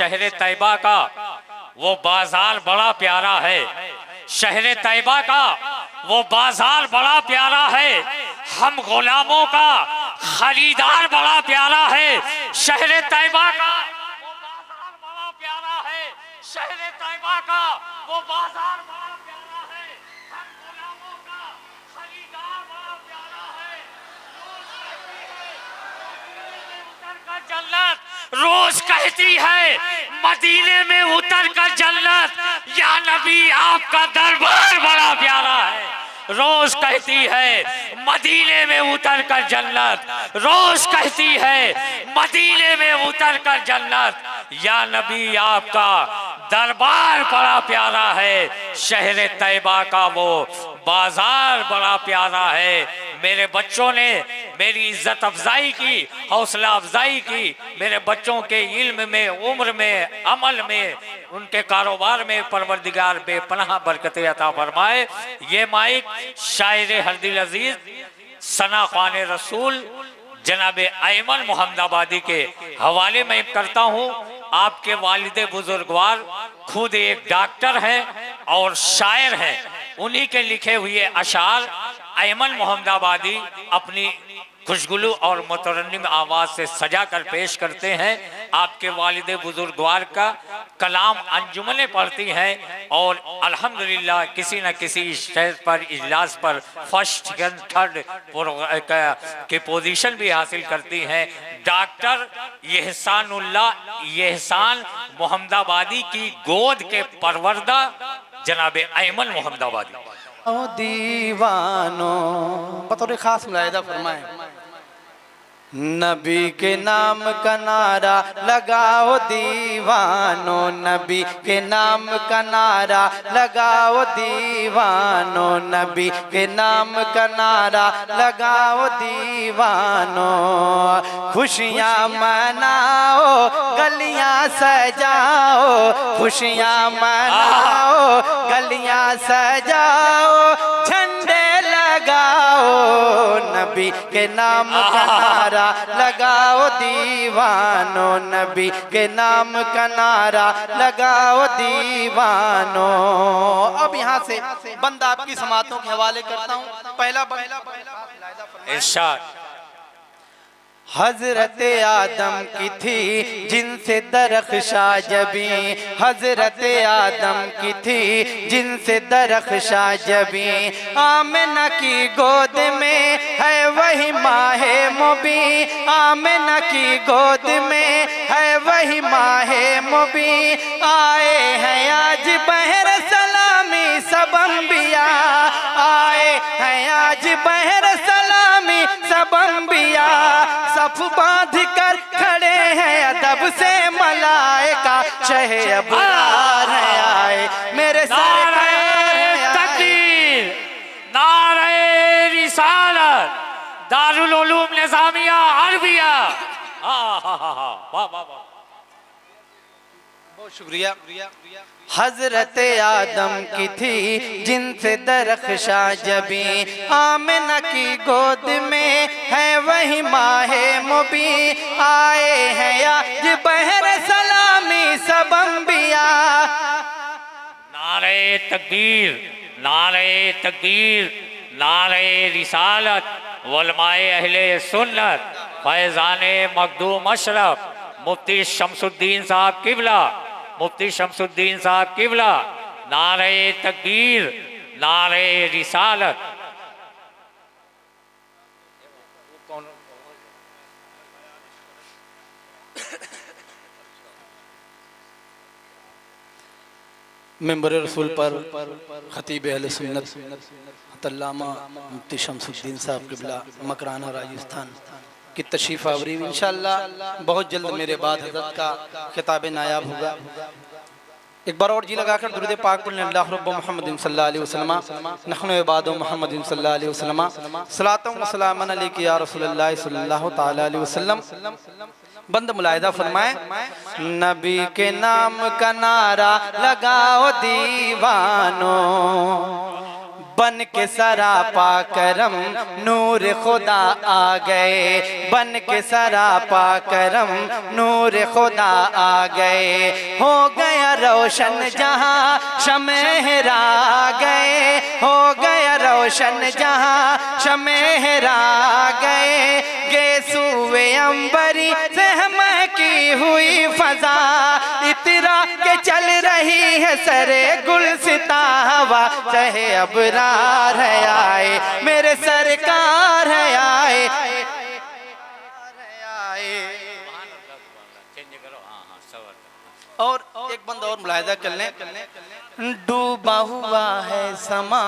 शहर तैयबा का वो बाजार बड़ा प्यारा है, शहर तैयबा का वो बाजार बड़ा प्यारा है, हम गुलामों का खरीदार बड़ा प्यारा है। शहर तैयबा का वो बाजार बड़ा प्यारा है, शहर तैयबा का वो बाजार बड़ा प्यारा है, हम गुलामों का खरीदार बड़ा प्यारा है। रोज कहती है मदीने में उतर कर जन्नत, या नबी आपका दरबार बड़ा प्यारा है। रोज कहती है मदीने में उतर कर जन्नत, रोज कहती है मदीने में उतर कर जन्नत, या नबी आपका दरबार बड़ा प्यारा है। शहर तैयबा का वो बाजार बड़ा प्यारा है। मेरे बच्चों ने मेरी इज्जत अफजाई की, हौसला अफजाई की, मेरे बच्चों के इल्म में, उम्र में, अमल में, उनके कारोबार में परवरदिगार बेपनाह बरकतें अता फरमाए। ये माइक शायर हरदिल अजीज सना ख्वान रसूल जनाब अयमन मोहम्मदाबादी के हवाले में करता हूँ। आपके वालिदे बुजुर्गवार खुद एक डॉक्टर हैं और शायर हैं, उन्हीं के लिखे हुए अशार अयमन मोहम्मदाबादी अपनी खुशगुलू और मुतरन्निम आवाज से सजा कर पेश करते हैं। आपके वालिदे बुजुर्गवार का कलाम अंजुमने पढ़ती हैं और अल्हम्दुलिल्लाह किसी न किसी स्टेज पर, इजलास पर फर्स्ट, सेकंड, थर्ड की पोजीशन भी हासिल करती हैं। डॉक्टर एहसान मोहम्मदाबादी की गोद के परवरदा जनाब अयमन मोहम्मदाबादी। दीवानो बतौर खास मुलाहिदा फरमाए, नबी के नाम का नारा लगाओ दीवानो, नबी के नाम का नारा लगाओ दीवानो, नबी के नाम का नारा लगाओ दीवानो। खुशियाँ मनाओ, गलियाँ सजाओ, खुशियाँ मनाओ, गलियाँ सजाओ, झंडे लगाओ, नबी के नाम का नारा लगाओ दीवानो, नबी के नाम का नारा लगाओ दीवानो। अब यहाँ से बंदा आपकी समातों के हवाले करता हूँ। पहला इरशाद। हजरत आदम की थी जिनसे दरख्शा जबी, हजरत आदम की थी जिनसे दरख्शा जबी, आमिना की गोद में है वही माहे मुबी, आमिना की गोद में है वही माहे मुबी। आए हैं आज बहर सलामी सब अंबिया, आए हैं आज बहर सलामी सब अंबिया, सफ बांध कर खड़े हैं अदब से मलाइका, शहे अबरार है आए मेरे सरकार। तकबीर, नारे रिसालत, दारुल उलूम निज़ामिया अरबिया। वाह वाह वाह, बहुत शुक्रिया। हजरत आदम की थी जिनसे दरख्शा जबी, आमिना की गोद में है वही माहे मुबी। आए हैं आज बहर सलामी सब अंबिया। नारे तकबीर, नारे तकबीर, नारे रिसालत, वलमाए अहले सुन्नत, फैज़ाने मखदूम अशरफ मुफ्ती शमसुद्दीन साहब किबला, मुफ्ती शमसुद्दीन साहब किबला। नारे तकबीर, नारे रिसालत। मेंबर रसूल पर खतीब अहले सुन्नत अल्लामा मुफ्ती शमसुद्दीन साहब किबला मकराना राजस्थान की तशरीफ़ आवरी। इंशाअल्लाह बहुत जल्द मेरे बाद हज़रत का खिताब नायाब होगा। एक बार और जी लगाकर दुरूद पाक पढ़ें। अल्लाह रब्ब मुहम्मद सल्लल्लाहु अलैहि वसल्लम नहनु इबादु मुहम्मद सल्लल्लाहु अलैहि वसल्लम सलातु व सलामन अलैका या रसूलल्लाह सल्लल्लाहु तआला अलैहि वसल्लम। बंद मुलाहिदा फरमाए, नबी के नाम का नारा लगाओ दीवानो, बन के सरापा करम नूर खुदा आ गए, बन के सरापा करम नूर खुदा आ गए। हो गया रोशन जहां शमेहरा गए, हो गया रोशन जहां शमेहरा गए। गेसुए अंबरी से महकी हुई फजा, इतरा के चल रही है सरे गुलसिता हवा। चाहे अबरार है आए मेरे सरकार है आए। और एक बंद और मुलाहिजा कर लें। डूबा हुआ है समा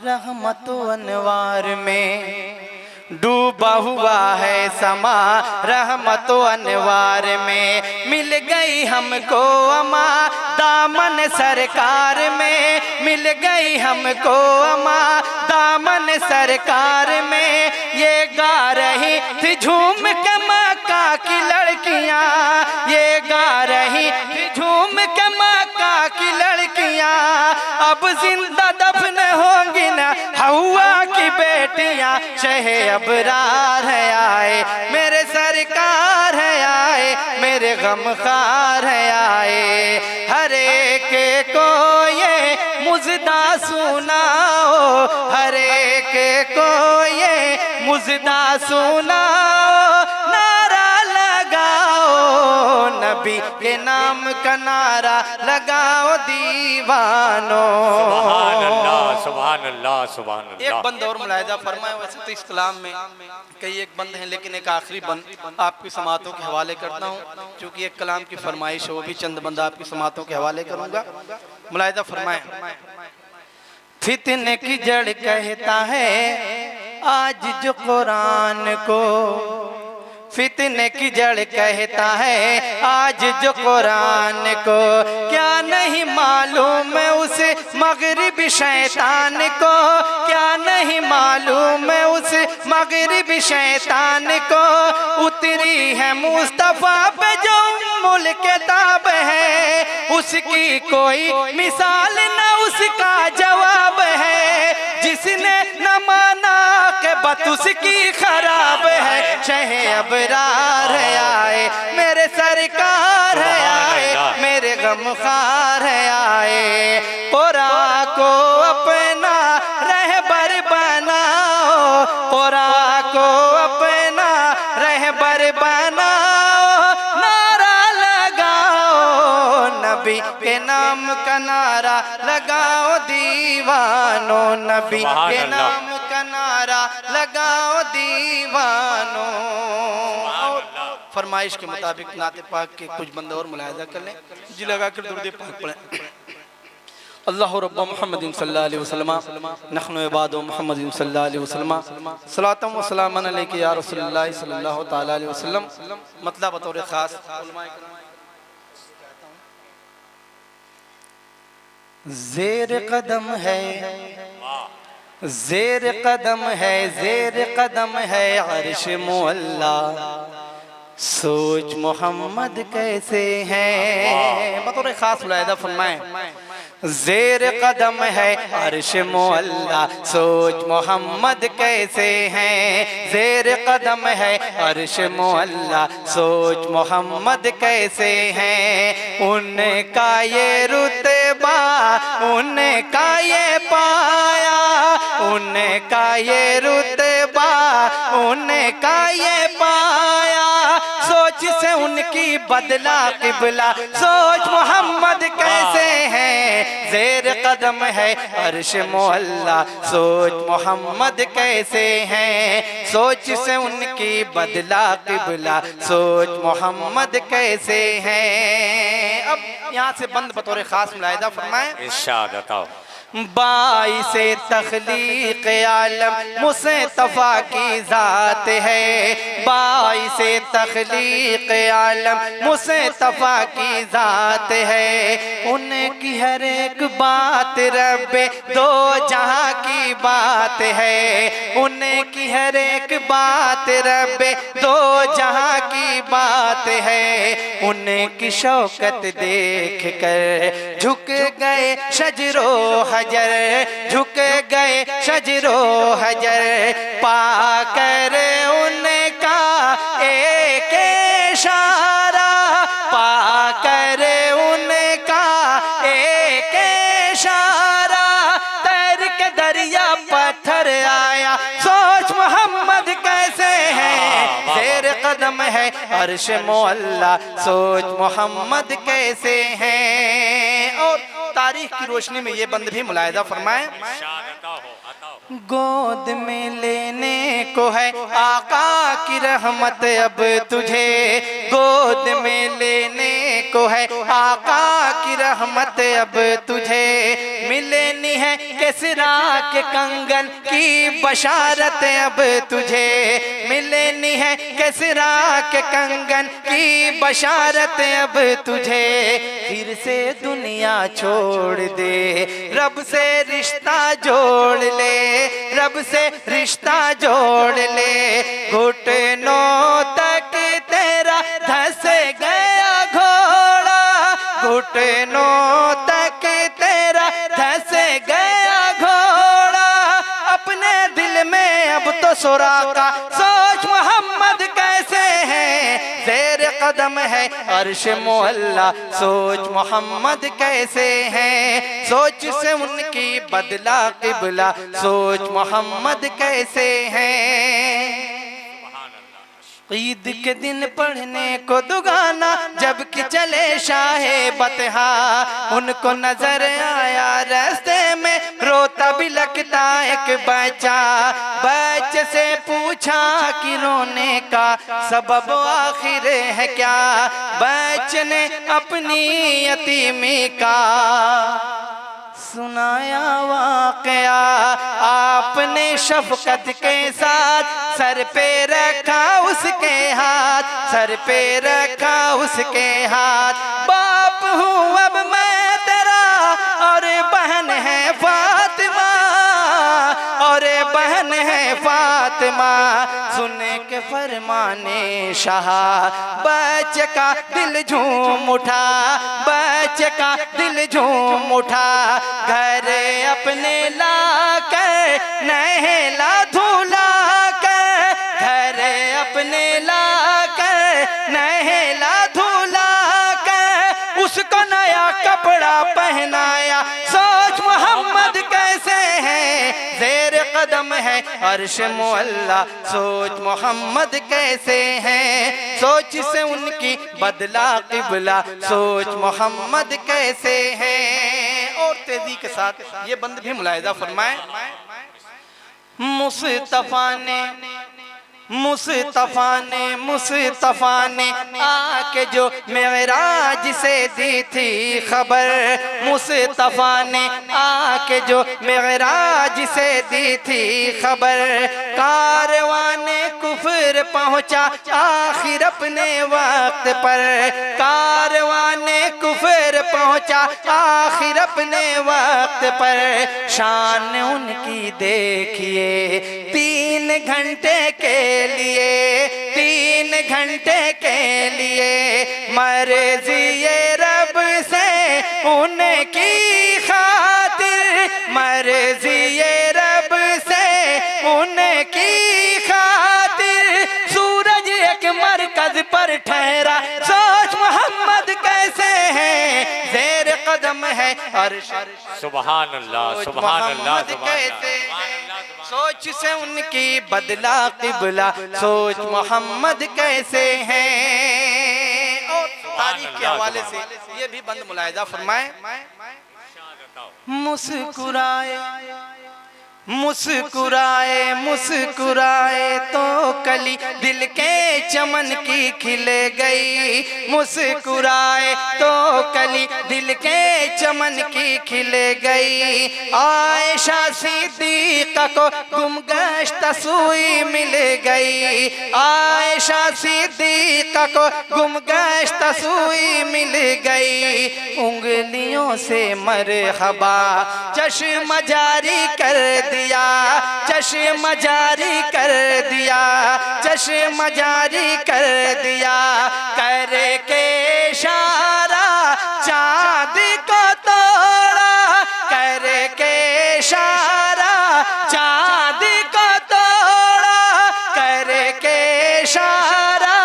रहमत अनवार में, डूबा हुआ है समा रहमत अनवार में। मिल गई हमको अमा दामन सरकार में, मिल गई हमको अमा दामन सरकार में। ये गा रही थी झूम के मक्का की लड़कियां, ये गा रही थी झूम के मक्का की लड़कियां। अब जिंदा दफन होंगी ना हवा की बेटियां। शहे अबरार है आए मेरे सरकार है आए, मेरे गमखार है आए। हर एक को ये मुजदा सुनाओ, हर एक को ये मुजदा सुनाओ। नारा लगाओ नबी के नाम का नारा लगाओ दीवानो। सुभान अल्लाह, सुभान अल्लाह, सुभान अल्लाह। एक बंद और मुलाहिजा फरमाए। वैसे तो इस कलाम में कई एक बंद हैं, लेकिन एक आखिरी बंद आपकी समातों के हवाले करता हूँ, क्योंकि एक कलाम की फरमाइश है, वो भी चंद बंद आपकी समातों के हवाले करूँगा। मुलाहिजा फरमाए। फितने की जड़ कहता है आज जो कुरान को, फितने की जड़ कहता है आज जो कुरान को। क्या नहीं मालूम है उस मगरिबी शैतान को, क्या नहीं मालूम है उस मगरिबी शैतान को। उतरी है मुस्तफा पे जो उम्मुल किताब है, उसकी कोई मिसाल न उसका जवाब है। जिसने न माना के बत उसकी खराब है। शहे अबरार है आए मेरे सरकार है आए, मेरे गमखार है आए। पुरा को अपना रहबर बनाओ, पुरा को अपना रहबर बनाओ। नारा लगाओ नबी के नाम का नारा लगाओ दीवानो, नबी के नाम का नारा लगाओ दीवानो। फरमाइश के मुताबिक नाते पाक के कुछ बंदे और मुलाहिजा कर लें। जी लगा कर दुरूद पाक पढ़ें। अल्लाह रब्बा मुहम्मद सल्लल्लाहु अलैहि वसल्लम नहनु इबादु मुहम्मद सल्लल्लाहु अलैहि वसल्लम सलातम व सलामन अलैका या रसूलुल्लाह सल्लल्लाहु तआला अलैहि वसल्लम। मतलब बतौर खास ज़ेर कदम है, ज़ेर कदम है, ज़ेर कदम है अर्श मुअल्ला। सोच मोहम्मद कैसे हैं, बतौर खास मुलाहिजा फरमाएं। ज़ेर कदम है अर्श मुअल्ला, सोच मोहम्मद कैसे हैं। ज़ेर कदम है अर्श मुअल्ला, सोच मोहम्मद कैसे हैं। उनका ये रुतबा, उनका ये पाया, उनका ये रुतबा, उनका ये पाया। सोच से उनकी बदला किबला, सोच मोहम्मद कैसे हैं। ज़ेर कदम है अर्श मुअल्ला, सोच मोहम्मद कैसे हैं। सोच से उनकी बदला किबला, सोच मोहम्मद कैसे हैं। अब यहाँ से बंद बतौर खास मुलाहिजा फरमाएं। इरशाद बताओ। बाइसे तख्लीक आलम मुस्तफा की ज़ात है, बाइसे तख्लीक आलम मुस्तफा की ज़ात है। उनकी हर एक बात रब्बे दो जहां की बात है, उनकी हर एक बात रब्बे दो जहां की बात है। उनकी शौकत देख कर झुक गए शजरो हजर, झुक गए शजरो हजर, पाकर उनका एक इशारा, पाकर उनका एक इशारा, तैर के दरिया पत्थर आया, सोच मोहम्मद कैसे हैं, ज़ेर कदम है अर्श मुअल्ला, सोच मोहम्मद कैसे हैं। और तारीख की रोशनी में ये बंद भी मुलाहिजा फरमाएं, गोद में लेने को है आका की रहमत अब तुझे, गोद में लेने को है आका की रहमत अब तुझे, मिलनी है किसरा के कंगन की बशारत अब तुझे, मिलनी है किसरा के कंगन की बशारत अब तुझे, फिर से दुनिया छोड़ दे, रब से रिश्ता जोड़ ले, रब से रिश्ता जोड़ ले, घुटनों तक तेरा धस गया घोड़ा, घुटनों तक तेरा धस गया घोड़ा, अपने दिल में अब तो सुराका, सोच मोहम्मद कैसे हैं, ज़ेर कदम है अर्श मुअल्ला, सोच मोहम्मद कैसे हैं, सोच से उनकी बदला किबला, सोच मोहम्मद कैसे हैं। ईद के दिन पढ़ने को दुगाना जबकि चले शाहे बतहा, उनको नजर आया रास्ते में रोता भी लगता एक बच्चा, बच्चे से पूछा कि रोने का सबब आखिर है क्या, बच्चे ने अपनी यतीमी का सुनाया वाकया, आपने शफकत के साथ सर पे रखा उसके हाथ, सर पे रखा उसके हाथ, बाप हूँ अब मैं तेरा और बहन है फातिमा, और बहन है फातिमा, सुने के फरमाने शाह, बच्चे का दिल झूम उठा, बच्चे का दिल झूम उठा, घर अपने ला कर नहला धुला कर, घर अपने ला कर नहला धुला कर, उसको नया कपड़ा पहनाया, सोच मोहम्मद कैसे हैं, ज़ेर कदम है अर्श मुअल्ला, सोच मोहम्मद कैसे हैं, सोच से उनकी बदला किबला, सोच मोहम्मद कैसे हैं। और तेजी के साथ ये बंद भी मुलाहिजा फरमाएं, मुस्तफा ने मुस्तफा ने आके जो मेराज से दी थी खबर, मुस्तफा ने आके जो मेराज से दी थी खबर, कारवाने कुफर पहुंचा आखिर अपने वक्त पर, कारवाने कुफर पहुंचा आखिर अपने वक्त पर, शान उनकी देखिए 3 घंटे के लिए, 3 घंटे के लिए, मर्ज़ी ये रब से उनकी खातिर, मर्ज़ी ये रब से उनकी खातिर, सूरज एक मरकज पर ठहरा, सोच मोहम्मद कैसे हैं, ज़ेर कदम है अर्श, सुभान अल्लाह, सुभान अल्लाह, कैसे सोच से उनकी बदला किबला, सोच मोहम्मद कैसे हैं। और तारीख के हवाले से ये भी बंद मुलाहिजा फरमाएं, मुस्कुराए मुस्कुराए मुस्कुराए तो कली दिल के चमन की खिल गई, मुस्कुराए तो कली दिल के चमन की खिल गई, आयशा सिद्दीक़ा को गुमगश्त सुई मिल गई, आयशा सिद्दीक़ा को गुमगश्त सुई मिल गई, उंगलियों से मरहबा चश्म जारी कर दिया, चश्म जारी कर दिया, चश्म जारी कर दिया, करके इशारा चाँद को तोड़ा, करके इशारा चाँद को तोड़ा, करके इशारा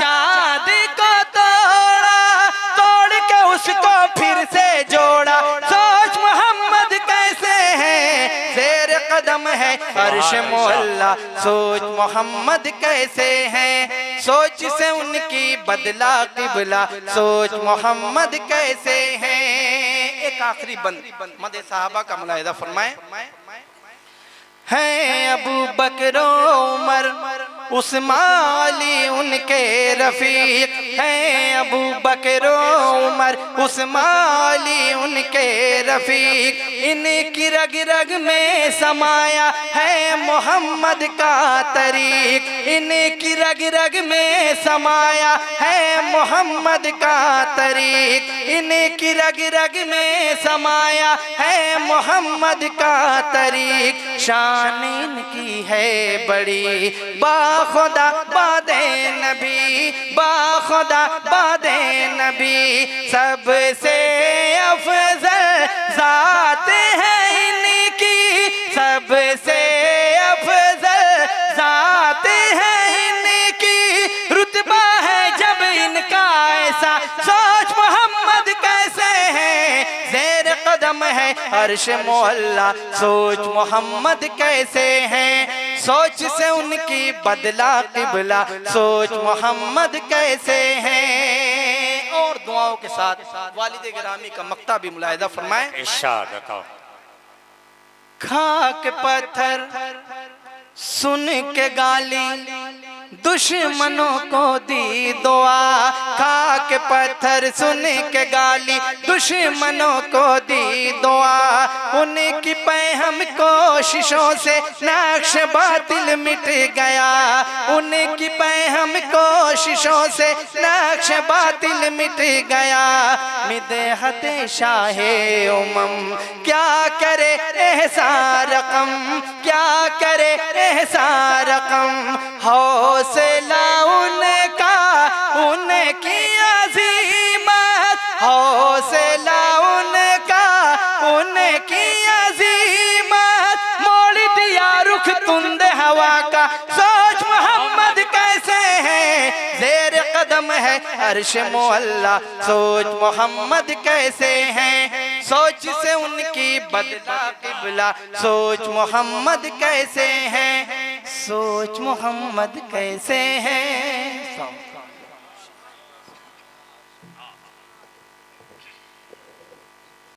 चाँद को तोड़ा, तोड़ के उसको फिर से जोड़ा। सोच मोहम्मद कैसे हैं, ज़ेर कदम है अर्श मोहल्ला, सोच मोहम्मद कैसे हैं, सोच से उनकी बदला किबला, सोच मोहम्मद कैसे हैं। एक आखिरी बंद मदे साहबा का मुलाहिजा फरमाएं। हैं अबू बकर उमर उस्मान अली उनके रफीक, हैं अबू बकर उमर उस्मान अली उनके रफीक, इनकी रग रग में समाया है मोहम्मद का तरीक, इनकी रग रग में समाया है मोहम्मद का तरीक, इनकी रग रग में समाया है मोहम्मद का तरीक। शान इनकी है बड़ी बाखुदा बादे नबी, बाखुदा बादे नबी, सबसे अफजल जात है इनकी, सबसे अफजल जात है इनकी, रुतबा है जब इनका ऐसा, सोच मोहम्मद कैसे हैं, ज़ेर कदम है अर्श मोहल्ला, सोच मोहम्मद कैसे हैं, सोच से उनकी बदला किबला, सोच मोहम्मद कैसे हैं। और दुआओं के साथ वालिद गिरामी का मक्ता भी मुलाहिजा फरमाएं। इरशाद बताओ। खाक पत्थर सुन के गाली दुश्मनों को दी दुआ, खाक पत्थर सुन के गाली दुश्मनों को दी दुआ, उनकी पैहम कोशिशों से नक्श बातिल मिट गया, उनकी पैहम कोशिशों से नक्श बातिल मिट गया। मिदहत शाहे उमम क्या करे एहसान रकम, क्या करे एहसान रकम, हौसला उनका उनकी अजीमत, हौसला उनका उनकी अजीमत, मोड़ दिया रुख तुंद हवा का, सोच मोहम्मद कैसे हैं, ज़ेर कदम है अर्श मोहल्ला, सोच मोहम्मद कैसे हैं, सोच से उनकी बदला किबला, सोच मोहम्मद कैसे हैं, सोच मोहम्मद कैसे हैं।